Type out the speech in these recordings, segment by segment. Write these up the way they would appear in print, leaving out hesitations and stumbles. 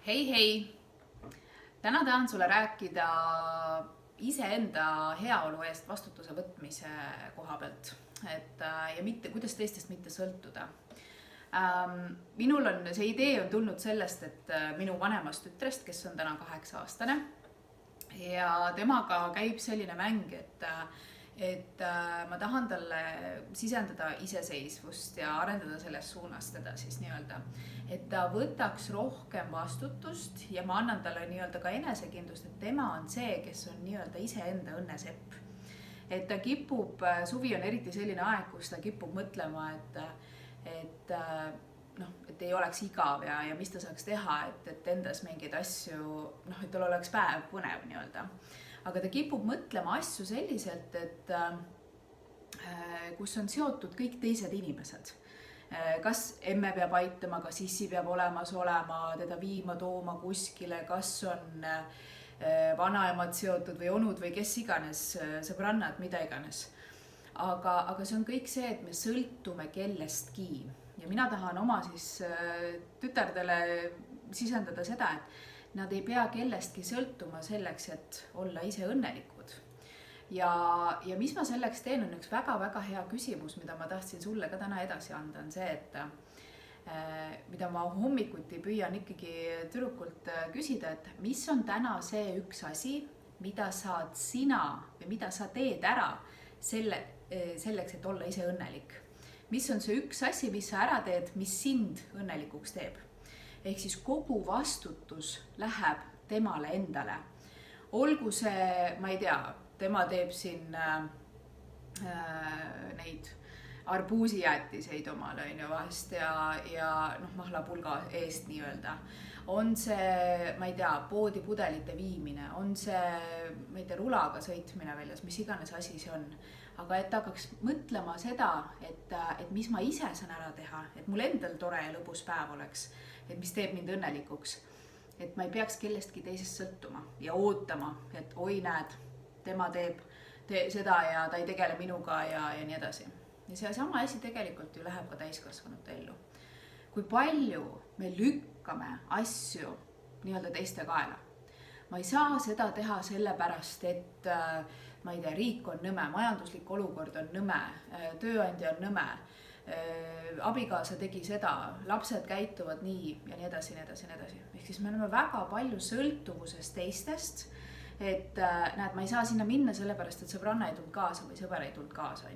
Hei! Täna tahan sulle rääkida iseenda heaolu eest vastutuse võtmise koha pealt, ja mitte, kuidas teistest mitte sõltuda. Minul on see idee tulnud sellest, et minu vanemast tütrest, kes on täna 8-aastane, ja temaga käib selline mäng, et ma tahan talle sisendada iseseisvust ja arendada selles suunas teda siis nii-öelda, et ta võtaks rohkem vastutust ja ma annan talle nii-öelda ka enesekindlust, et tema on see, kes on nii-öelda iseenda õnnesepp. Et ta kipub, suvi on eriti selline aeg, kus ta kipub mõtlema, et ei oleks igav ja mis ta saaks teha, et endas mingeid asju, et tal oleks päev põnev nii-öelda. Aga ta kipub mõtlema asju selliselt, et kus on seotud kõik teised inimesed. Kas emme peab aitama, kas issi peab olemas olema, teda viima, tooma kuskile, kas on vanaemad seotud või onud või kes iganes, sõbrannad, mida iganes. Aga see on kõik see, et me sõltume kellestki. Ja mina tahan oma siis tütardele sisendada seda, et nad ei pea kellestki sõltuma selleks, et olla ise õnnelikud. Ja mis ma selleks teen, on üks väga-väga hea küsimus, mida ma tahtsin sulle ka täna edasi anda, on see, et mida ma hommikuti püüan ikkagi tüdrukult küsida, et mis on täna see üks asi, mida saad sina või mida sa teed ära selleks, et olla ise õnnelik. Mis on see üks asi, mis sa ära teed, mis sind õnnelikuks teeb? Ehk siis kogu vastutus läheb temale endale. Olgu see, ma ei tea, tema teeb siin neid arbuusijäätiseid omal vahest ja mahlapulga eest nii-öelda. On see, ma ei tea, poodi pudelite viimine, on see, ma ei tea, rulaga sõitmine väljas, mis iganes asi see on. Aga et hakkaks mõtlema seda, et mis ma ise saan ära teha, et mul endal tore ja lõbus päev oleks, et mis teeb mind õnnelikuks, et ma ei peaks kellestki teisest sõltuma ja ootama, et oi näed, tema teeb seda ja ta ei tegele minuga ja nii edasi. Ja see sama asi tegelikult ju läheb ka täiskasvanute ellu. Kui palju me lükkame asju nii-öelda teiste kaela. Ma ei saa seda teha sellepärast, et ma ei tea, riik on nõme, majanduslik olukord on nõme, tööandja on nõme, abikaasa tegi seda, lapsed käituvad nii ja nii edasi, nii edasi, nii edasi. Ehk siis me oleme väga palju sõltuvuses teistest, et näed, ma ei saa sinna minna sellepärast, et sõbranna ei tulnud kaasa või sõber ei tulnud kaasa.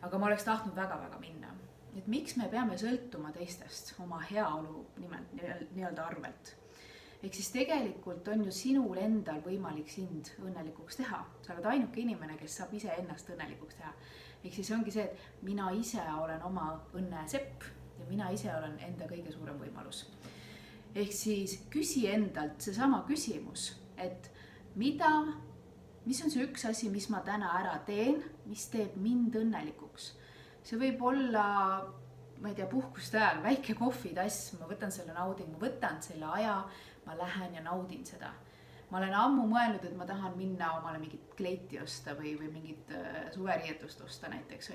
Aga ma oleks tahtnud väga-väga minna. Et miks me peame sõltuma teistest oma heaolu nii-öelda arvelt? Ehk siis tegelikult on ju sinul endal võimalik sind õnnelikuks teha. Sa oled ainuke inimene, kes saab ise ennast õnnelikuks teha. Ehk siis ongi see, et mina ise olen oma õnne sepp ja mina ise olen enda kõige suurem võimalus. Ehk siis küsi endalt seesama küsimus, et mis on see üks asi, mis ma täna ära teen, mis teeb mind õnnelikuks. See võib olla, ma ei tea, puhkuste ajal, väike kohvitass, ma võtan selle naudin, ma võtan selle aja, ma lähen ja naudin seda. Ma olen ammu mõelnud, et ma tahan minna omale mingit kleiti osta või mingit suveriietust osta näiteks.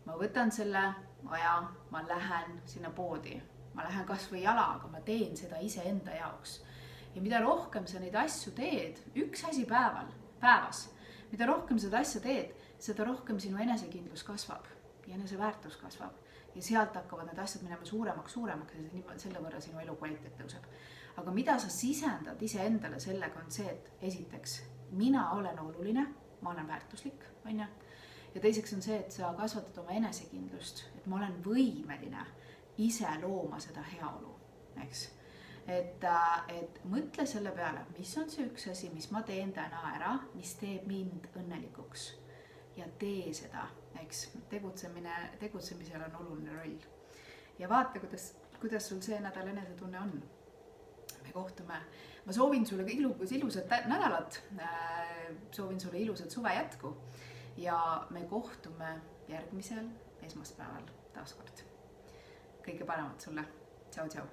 Ma võtan selle aja, ma lähen sinna poodi. Ma lähen kas või jala, aga ma teen seda ise enda jaoks. Ja mida rohkem sa neid asju teed, üks asi päevas, mida rohkem seda asja teed, seda rohkem sinu enesekindlus kasvab ja eneseväärtus kasvab. Ja sealt hakkavad need asjad minema suuremaks ja selle võrra sinu elukvaliteet tõuseb. Aga mida sa sisendad ise endale sellega on see, et esiteks, mina olen oluline, ma olen väärtuslik, ja teiseks on see, et sa kasvatad oma enesekindlust, et ma olen võimeline ise looma seda heaolu, eks. Et mõtle selle peale, mis on see üks asi, mis ma teen täna ära, mis teeb mind õnnelikuks ja tee seda, eks. Tegutsemisel on oluline roll. Ja vaata, kuidas sul see nädal enesetunne on. Me kohtume. Ma soovin sulle ilusat nädalat, soovin sulle ilusat suve jätku ja me kohtume järgmisel esmaspäeval taaskord. Kõige paremat sulle. Tšau.